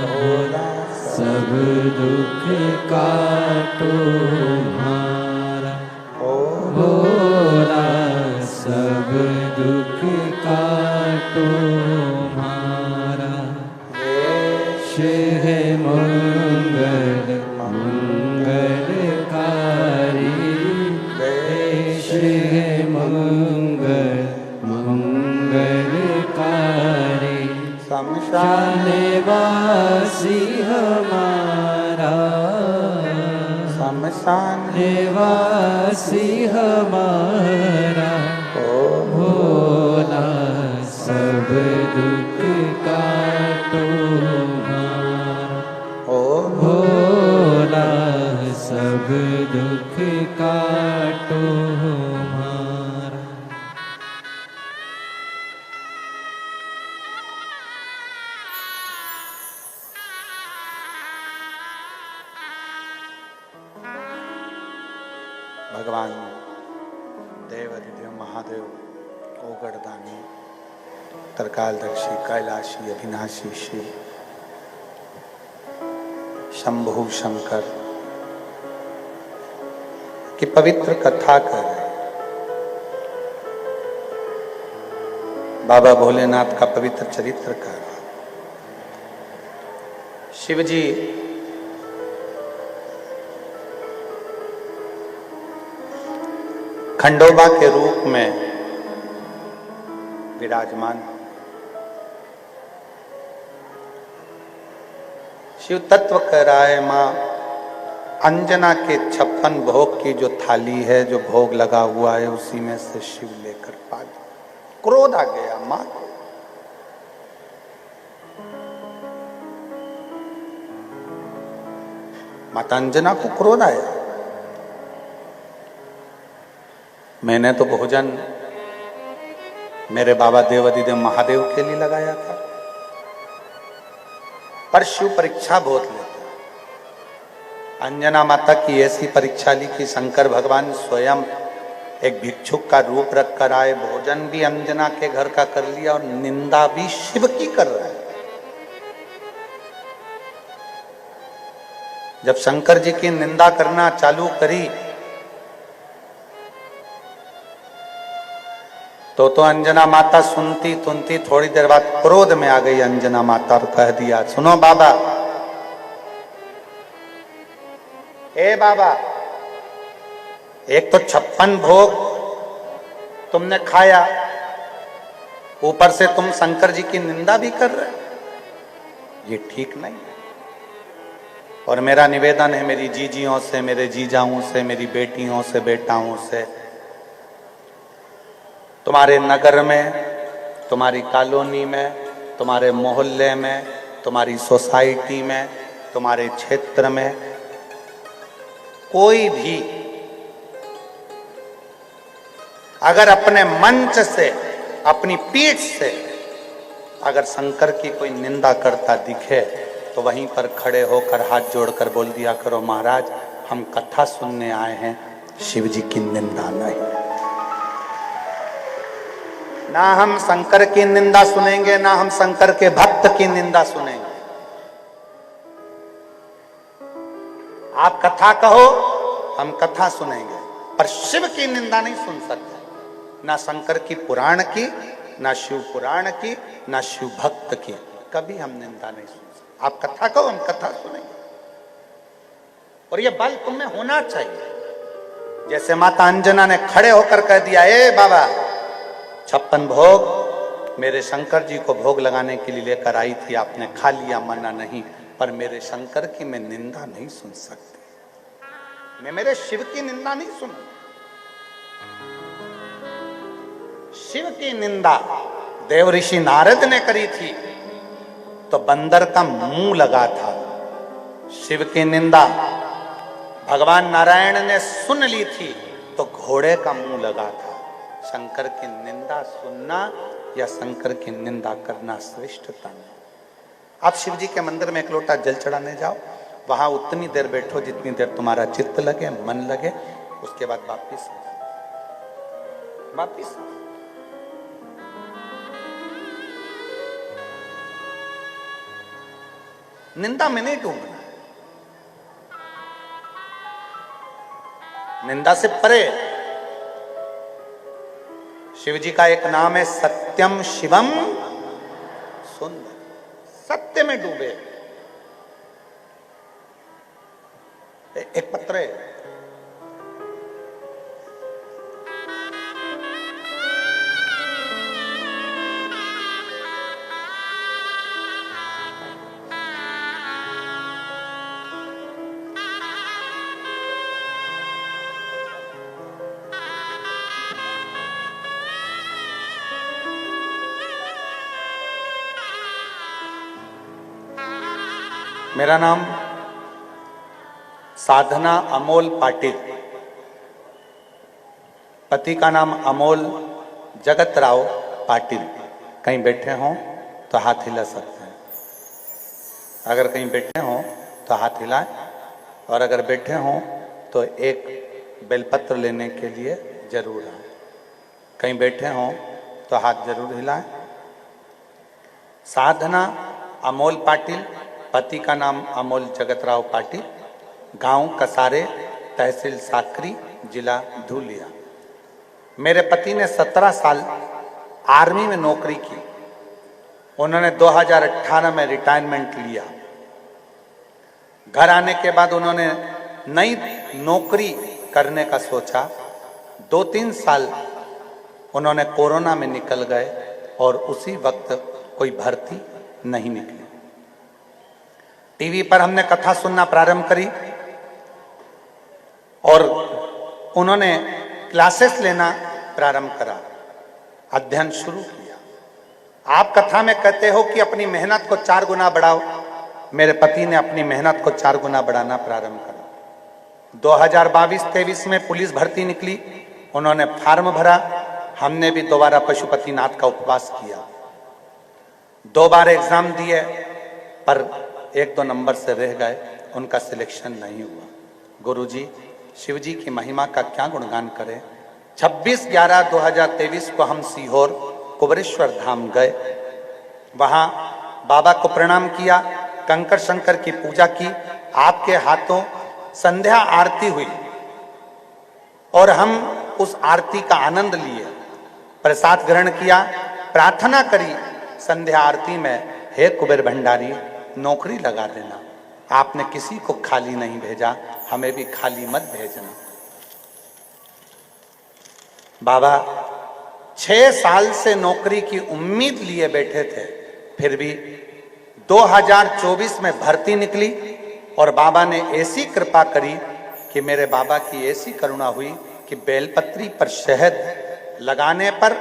भोला सब दुख काटो मारा। भोला सब दुख काटो मारा। है मंगल मंगलकारी। देश है मंगल मंगलकारी। शमशान वासी हमारा। शमशान वासी हमारा। भोला सब दुख काटो मारा। सब दुख काटो हमारा। भगवान देवाधिदेव महादेव ओगड़दानी तरकालदर्शी कैलाशी अविनाशी शिव शंभु शंकर की पवित्र कथा कर रहे। बाबा भोलेनाथ का पवित्र चरित्र कर रहे। शिव जी खंडोबा के रूप में विराजमान। शिव तत्व कह रहा है मां अंजना के 56 भोग की जो थाली है, जो भोग लगा हुआ है, उसी में से शिव लेकर पाल। क्रोध आ गया मां को। माता अंजना को क्रोध आया। मैंने तो भोजन मेरे बाबा देवाधिदेव महादेव के लिए लगाया था, पर शिव परीक्षा बहुत लेते। अंजना माता की ऐसी परीक्षा ली कि शंकर भगवान स्वयं एक भिक्षुक का रूप रख कर आए। भोजन भी अंजना के घर का कर लिया और निंदा भी शिव की कर रहा है। जब शंकर जी की निंदा करना चालू करी तो अंजना माता सुनती सुनती थोड़ी देर बाद क्रोध में आ गई अंजना माता और कह दिया, सुनो बाबा, ए बाबा, एक तो 56 भोग तुमने खाया, ऊपर से तुम शंकर जी की निंदा भी कर रहे, ये ठीक नहीं है। और मेरा निवेदन है मेरी जीजियों से, मेरे जीजाओं से, मेरी बेटियों से, बेटाओं से, तुम्हारे नगर में, तुम्हारी कॉलोनी में, तुम्हारे मोहल्ले में, तुम्हारी सोसाइटी में, तुम्हारे क्षेत्र में कोई भी अगर अपने मंच से, अपनी पीठ से अगर शंकर की कोई निंदा करता दिखे तो वहीं पर खड़े होकर हाथ जोड़कर बोल दिया करो, महाराज हम कथा सुनने आए हैं, शिव जी की निंदा नहीं। ना हम शंकर की निंदा सुनेंगे, ना हम शंकर के भक्त की निंदा सुनेंगे। आप कथा कहो, हम कथा सुनेंगे, पर शिव की निंदा नहीं सुन सकते। ना शंकर की पुराण की, ना शिव पुराण की, ना शिव भक्त की, कभी हम निंदा नहीं सुन सकते। आप कथा कहो, हम कथा सुनेंगे। और ये बल तुम में होना चाहिए। जैसे माता अंजना ने खड़े होकर कह दिया, ए बाबा, 56 भोग मेरे शंकर जी को भोग लगाने के लिए लेकर आई थी, आपने खा लिया, मना नहीं, पर मेरे शंकर की मैं निंदा नहीं सुन सकती। मैं मेरे शिव की निंदा नहीं सुन। शिव की निंदा देव ऋषि नारद ने करी थी तो बंदर का मुंह लगा था। शिव की निंदा भगवान नारायण ने सुन ली थी तो घोड़े का मुंह लगा था। शंकर की निंदा सुनना या शंकर की निंदा करना श्रेष्ठता नहीं। आप शिव जी के मंदिर में एक लोटा जल चढ़ाने जाओ, वहां उतनी देर बैठो जितनी देर तुम्हारा चित्त लगे, मन लगे, उसके बाद वापिस निंदा में नहीं डूबना, निंदा से परे। शिव जी का एक नाम है सत्यम शिवम सुंदर, सत्य में डूबे। एक पत्र है, मेरा नाम साधना अमोल पाटिल, पति का नाम अमोल जगत राव पाटिल। कहीं बैठे हों तो हाथ हिला सकते हैं। अगर कहीं बैठे हों तो हाथ हिलाएं, और अगर बैठे हों तो एक बेलपत्र लेने के लिए जरूर आए। कहीं बैठे हों तो हाथ जरूर हिलाएं। साधना अमोल पाटिल, पति का नाम अमोल जगत राव पाटिल, गांव कसारे, तहसील साकरी, जिला धुलिया। मेरे पति ने 17 साल आर्मी में नौकरी की। उन्होंने 2018 में रिटायरमेंट लिया। घर आने के बाद उन्होंने नई नौकरी करने का सोचा। 2-3 साल उन्होंने कोरोना में निकल गए और उसी वक्त कोई भर्ती नहीं निकली। टीवी पर हमने कथा सुनना प्रारंभ करी और उन्होंने क्लासेस लेना प्रारंभ करा, अध्ययन शुरू किया। आप कथा में कहते हो कि अपनी मेहनत को 4 गुना बढ़ाओ। मेरे पति ने अपनी मेहनत को 4 गुना बढ़ाना प्रारंभ करा। 2022-23 में पुलिस भर्ती निकली, उन्होंने फॉर्म भरा। हमने भी दोबारा पशुपतिनाथ का उपवास किया। 2 बार एग्जाम दिए पर 1-2 नंबर से रह गए, उनका सिलेक्शन नहीं हुआ। गुरुजी, शिव जी की महिमा का क्या गुणगान करें। 26/11/2023 को हम सीहोर कुबरेश्वर धाम गए। वहां बाबा को प्रणाम किया, कंकर शंकर की पूजा की। आपके हाथों संध्या आरती हुई और हम उस आरती का आनंद लिए, प्रसाद ग्रहण किया, प्रार्थना करी संध्या आरती में, हे कुबेर भंडारी नौकरी लगा देना। आपने किसी को खाली नहीं भेजा, हमें भी खाली मत भेजना। बाबा 6 साल से नौकरी की उम्मीद लिए बैठे थे, फिर भी 2024 में भर्ती निकली और बाबा ने ऐसी कृपा करी कि मेरे बाबा की ऐसी करुणा हुई कि बेलपत्री पर शहद लगाने पर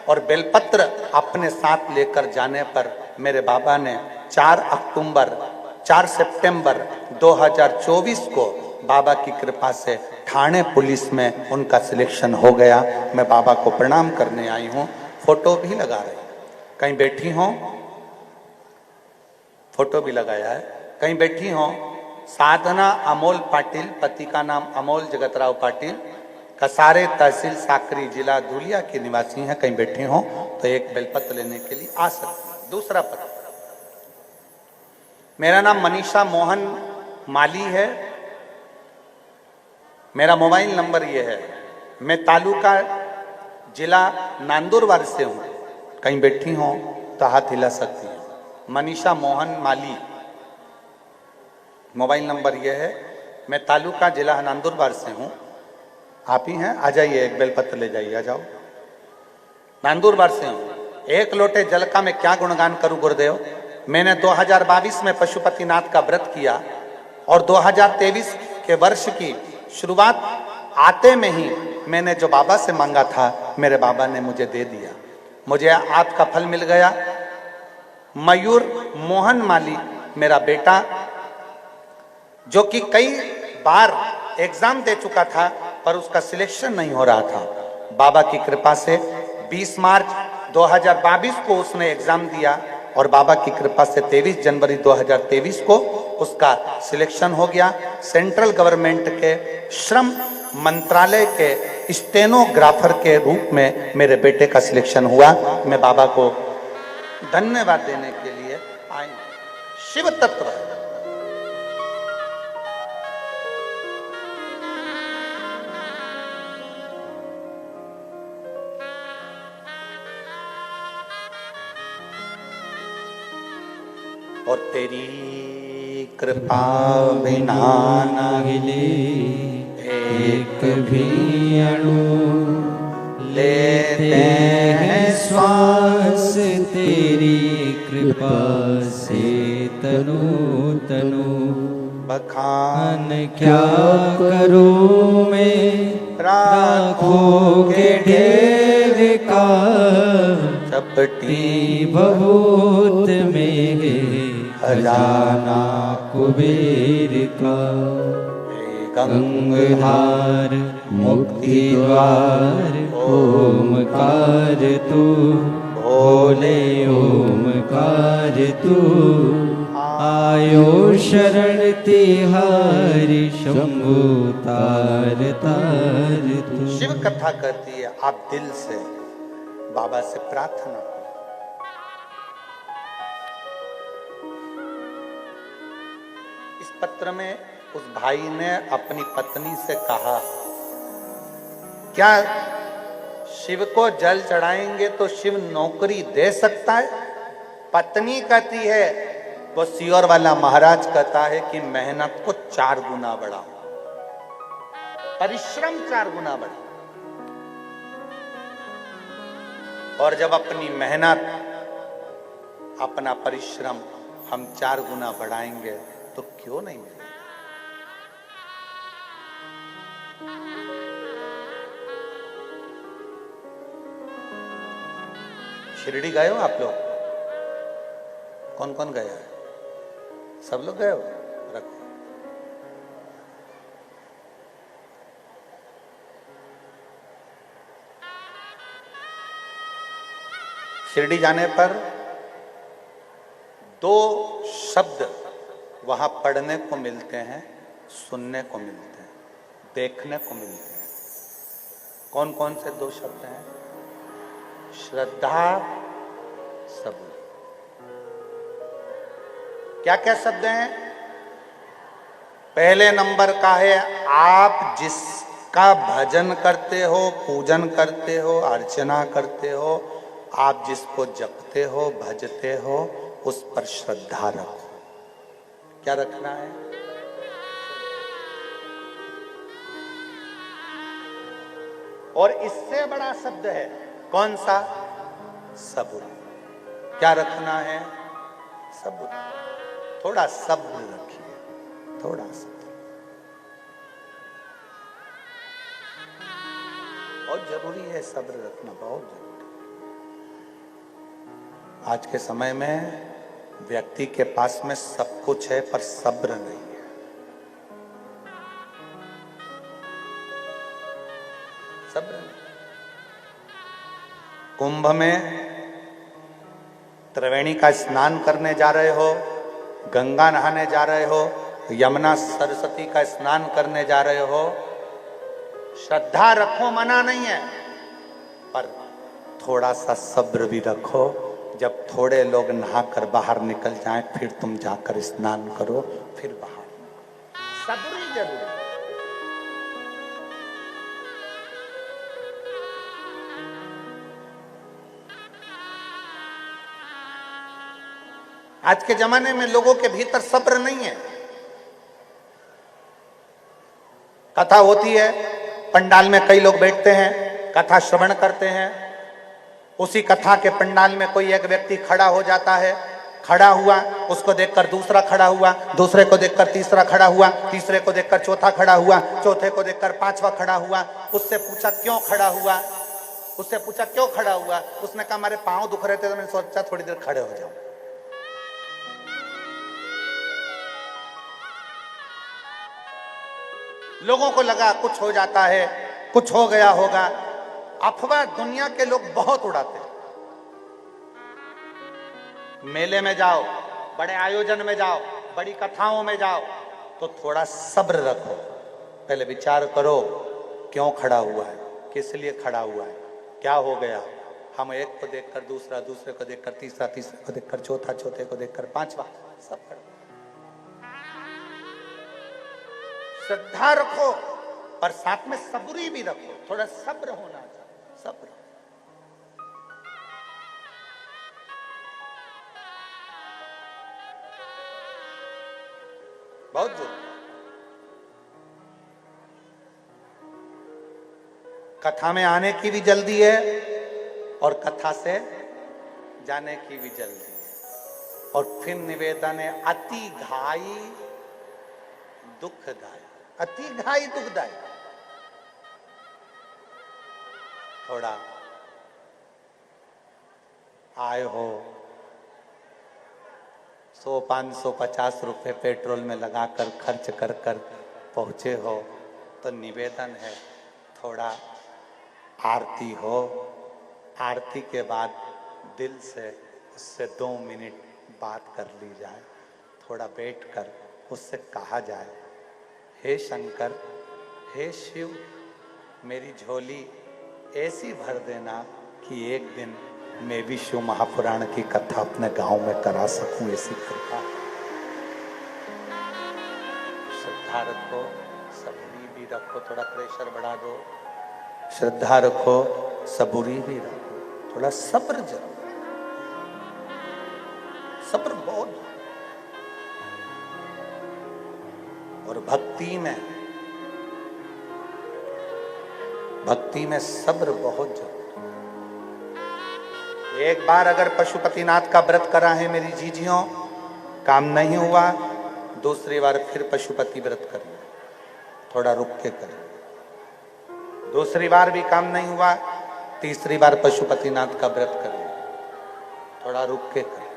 और बेलपत्र अपने साथ लेकर जाने पर मेरे बाबा ने 4 सितंबर 2024 को बाबा की कृपा से ठाणे पुलिस में उनका सिलेक्शन हो गया। मैं बाबा को प्रणाम करने आई हूँ। फोटो भी लगा रही, कहीं बैठी हो, फोटो भी लगाया है, कहीं बैठी हो। साधना अमोल पाटिल, पति का नाम अमोल जगतराव पाटिल, कसारे, तहसील साकरी, जिला धुलिया के निवासी हैं। कहीं बैठी हो तो एक बेलपत्र लेने के लिए आ सकते। दूसरा पत्र, मेरा नाम मनीषा मोहन माली है। मेरा मोबाइल नंबर ये है। मैं तालुका जिला नांदुरबार से हूँ। कहीं बैठी हो तो हाथ हिला सकती हैं। मनीषा मोहन माली, मोबाइल नंबर ये है। मैं तालुका जिला नांदुरबार से हूँ। आप ही हैं, आ जाइए, एक बेलपत्र ले जाइए, आ जाओ। नांदुरबार से हूँ। 1 लोटे जल का मैं क्या गुणगान करूं गुरुदेव। मैंने 2022 में पशुपतिनाथ का व्रत किया और 2023 के वर्ष की शुरुआत आते में ही मैंने जो बाबा से मांगा था, मेरे बाबा ने मुझे दे दिया। मुझे आपका फल मिल गया। मयूर मोहन माली मेरा बेटा, जो कि कई बार एग्जाम दे चुका था पर उसका सिलेक्शन नहीं हो रहा था, बाबा की कृपा से 20 मार्च 2022 को उसने एग्जाम दिया और बाबा की कृपा से 23 जनवरी 2023 को उसका सिलेक्शन हो गया। सेंट्रल गवर्नमेंट के श्रम मंत्रालय के स्टेनोग्राफर के रूप में मेरे बेटे का सिलेक्शन हुआ। मैं बाबा को धन्यवाद देने के लिए आई। शिव तत्व और तेरी कृपा बिना न हिले एक भी अणु, लेते हैं श्वास तेरी कृपा से तनु तनु। बखान क्या करूं मैं राखों के ढेर का, चपटी बहुत में खजाना कुबेर का। गंगधार मुक्ति द्वार ओमकार तू भोले ओमकार तू आयो शरण तिहारी शंभु तार तार तू। शिव कथा कहती है आप दिल से बाबा से प्रार्थना करो। इस पत्र में उस भाई ने अपनी पत्नी से कहा, क्या शिव को जल चढ़ाएंगे तो शिव नौकरी दे सकता है? पत्नी कहती है, वो सियोर वाला महाराज कहता है कि मेहनत को 4 गुना बढ़ाओ, परिश्रम 4 गुना बढ़ाओ। और जब अपनी मेहनत, अपना परिश्रम हम 4 गुना बढ़ाएंगे तो क्यों नहीं मिलेगा? शिरडी गए हो आप लोग? कौन कौन गया है? सब लोग गए हो? रखो। शिरडी जाने पर 2 शब्द वहां पढ़ने को मिलते हैं, सुनने को मिलते हैं, देखने को मिलते हैं। कौन कौन से 2 शब्द हैं? श्रद्धा, सबूर। क्या क्या शब्द हैं? पहले नंबर का है, आप जिसका भजन करते हो, पूजन करते हो, अर्चना करते हो, आप जिसको जपते हो, भजते हो, उस पर श्रद्धा रखो। क्या रखना है? और इससे बड़ा शब्द है कौन सा? सबूर। क्या रखना है? सबूर। थोड़ा सब्र रखिए, थोड़ा सब्र बहुत जरूरी है। सब्र रखना बहुत जरूरी। आज के समय में व्यक्ति के पास में सब कुछ है पर सब्र नहीं है। सब्र नहीं। कुंभ में त्रिवेणी का स्नान करने जा रहे हो, गंगा नहाने जा रहे हो, यमुना सरस्वती का स्नान करने जा रहे हो, श्रद्धा रखो, मना नहीं है, पर थोड़ा सा सब्र भी रखो। जब थोड़े लोग नहाकर बाहर निकल जाएं, फिर तुम जाकर स्नान करो, फिर बाहर। सब्र ही जरूरी। आज के जमाने में लोगों के भीतर सब्र नहीं है। कथा होती है, पंडाल में कई लोग बैठते हैं, कथा श्रवण करते हैं। उसी कथा के पंडाल में कोई एक व्यक्ति खड़ा हो जाता है, खड़ा हुआ, उसको देखकर दूसरा खड़ा हुआ, दूसरे को देखकर तीसरा खड़ा हुआ, तीसरे को देखकर चौथा खड़ा हुआ, चौथे को देखकर 5वां खड़ा हुआ। उससे पूछा क्यों खड़ा हुआ? उससे पूछा क्यों खड़ा हुआ? उसने कहा मेरे पांव दुख रहे थे तो मैंने सोचा थोड़ी देर खड़े हो जाऊं। लोगों को लगा कुछ हो जाता है, कुछ हो गया होगा। अफवाह दुनिया के लोग बहुत उड़ाते हैं। मेले में जाओ, बड़े आयोजन में जाओ, बड़ी कथाओं में जाओ तो थोड़ा सब्र रखो। पहले विचार करो क्यों खड़ा हुआ है, किस लिए खड़ा हुआ है, क्या हो गया। हम एक को देखकर दूसरा, दूसरे को देखकर तीसरा, तीसरे को देखकर चौथा, चौथे को देखकर 5वां, सब खड़ा। श्रद्धा रखो पर साथ में सब्री भी रखो। थोड़ा सब्र होना चाहिए, सब्र। बहुत जरूरी। कथा में आने की भी जल्दी है और कथा से जाने की भी जल्दी है। और फिर निवेदन है, अति घाई दुखदायी। अति घाई दुखदायी। थोड़ा आए हो 100, 500, 50 रुपए पेट्रोल में लगाकर खर्च कर पहुँचे हो तो निवेदन है थोड़ा आरती हो, आरती के बाद दिल से उससे 2 मिनट बात कर ली जाए, थोड़ा बैठकर उससे कहा जाए, हे शंकर, हे शिव, मेरी झोली ऐसी भर देना कि एक दिन मैं भी शिव महापुराण की कथा अपने गांव में करा सकूं, ऐसी कृपा। श्रद्धा रखो, सबूरी भी रखो, थोड़ा प्रेशर बढ़ा दो, श्रद्धा रखो, सबूरी भी रखो, थोड़ा सब्र जरूर, सब्र बहुत। और भक्ति में सब्र बहुत जरूरी। एक बार अगर पशुपतिनाथ का व्रत करा है मेरी जीजियों, काम नहीं हुआ, दूसरी बार फिर पशुपति व्रत करिए, थोड़ा रुक के करिए। दूसरी बार भी काम नहीं हुआ, तीसरी बार पशुपतिनाथ का व्रत करिए, थोड़ा रुक के करिए।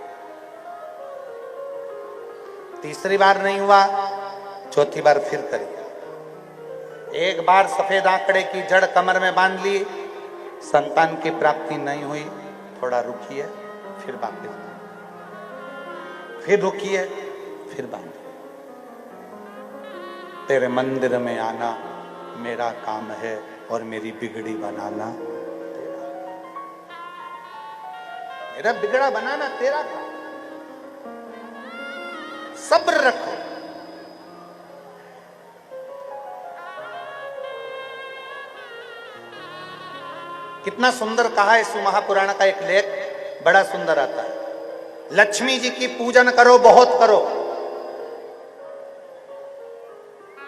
तीसरी बार नहीं हुआ, चौथी बार फिर करिए। एक बार सफेद आंकड़े की जड़ कमर में बांध ली, संतान की प्राप्ति नहीं हुई, थोड़ा रुकिए, फिर वापस, फिर रुकिए, फिर बांधिए। तेरे मंदिर में आना मेरा काम है और मेरी बिगड़ी बनाना तेरा, मेरा बिगड़ा बनाना तेरा काम। सब्र रखो। कितना सुंदर कहा है शिव महापुराण का एक लेख, बड़ा सुंदर आता है। लक्ष्मी जी की पूजन करो, बहुत करो।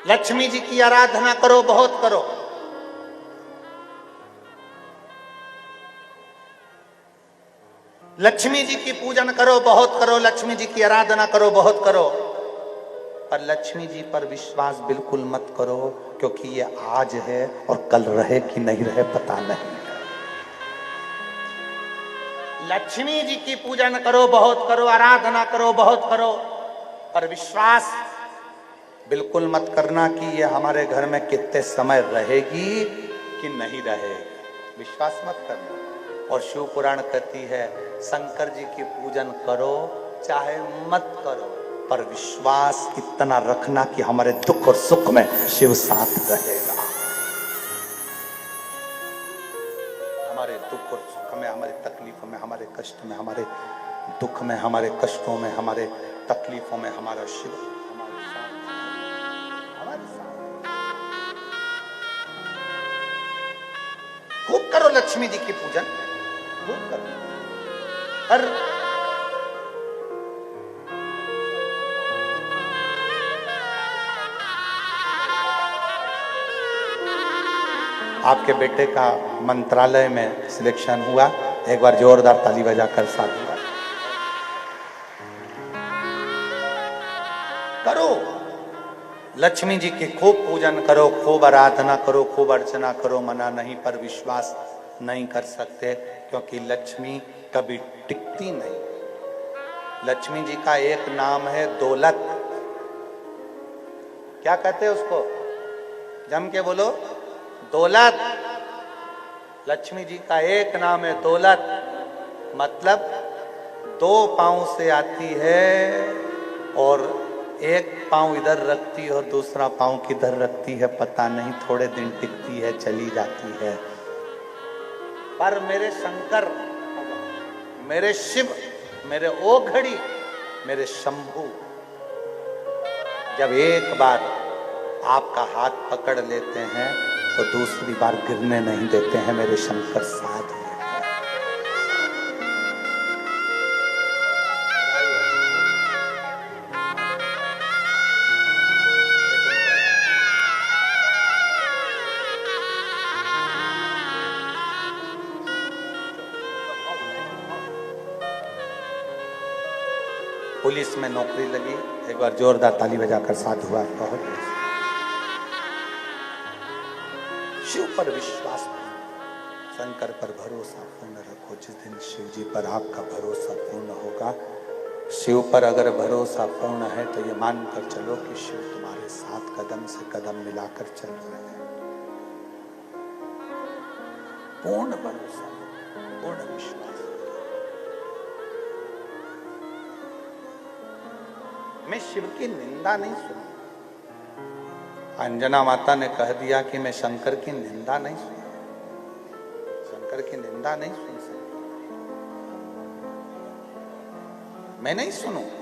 लक्ष्मी जी की आराधना करो, बहुत करो। लक्ष्मी जी की पूजन करो, बहुत करो। लक्ष्मी जी की आराधना करो, बहुत करो। पर लक्ष्मी जी पर विश्वास बिल्कुल मत करो, क्योंकि ये आज है और कल रहे कि नहीं रहे पता नहीं। लक्ष्मी जी की पूजन करो, बहुत करो, आराधना करो, बहुत करो, पर विश्वास बिल्कुल मत करना कि ये हमारे घर में कितने समय रहेगी कि नहीं रहेगी। विश्वास मत करना। और शिव पुराण कहती है शंकर जी की पूजन करो चाहे मत करो, पर विश्वास इतना रखना कि हमारे दुख और सुख में शिव साथ रहेगा। हमारे दुख और सुख में, हमारी तकलीफों में, हमारे कष्ट में, हमारे दुख में, हमारे कष्टों में, हमारे तकलीफों में हमारा शिव हमारे साथ, हमारे साथ। खूब करो लक्ष्मी जी की पूजन, खूब करो। पर आपके बेटे का मंत्रालय में सिलेक्शन हुआ, एक बार जोरदार ताली बजाकर साधुवाद करो। लक्ष्मी जी की खूब पूजन करो, खूब आराधना करो, खूब अर्चना करो, मना नहीं, पर विश्वास नहीं कर सकते, क्योंकि लक्ष्मी कभी टिकती नहीं। लक्ष्मी जी का एक नाम है दौलत। क्या कहते हैं उसको? जम के बोलो, दौलत। लक्ष्मी जी का एक नाम है दौलत, मतलब 2 पांव से आती है और एक पांव इधर रखती है और दूसरा पांव किधर रखती है पता नहीं, थोड़े दिन टिकती है, चली जाती है। पर मेरे शंकर, मेरे शिव, मेरे ओघड़ी, मेरे शंभू जब एक बार आपका हाथ पकड़ लेते हैं तो दूसरी बार गिरने नहीं देते हैं। मेरे शंकर साथ हैं। पुलिस में नौकरी लगी, एक बार जोरदार ताली बजाकर साधुवाद। बहुत शिव पर विश्वास, शंकर पर भरोसा पूर्ण रखो। जिस दिन शिव जी पर आपका भरोसा पूर्ण होगा, शिव पर अगर भरोसा पूर्ण है तो ये मानकर चलो कि शिव तुम्हारे साथ कदम से कदम मिलाकर चल रहे हैं। पूर्ण भरोसा, पूर्ण विश्वास। मैं शिव की निंदा नहीं सुनूं। अंजना माता ने कह दिया कि मैं शंकर की निंदा नहीं सुनूं, शंकर की निंदा नहीं सुन सकती, मैं नहीं सुनूं।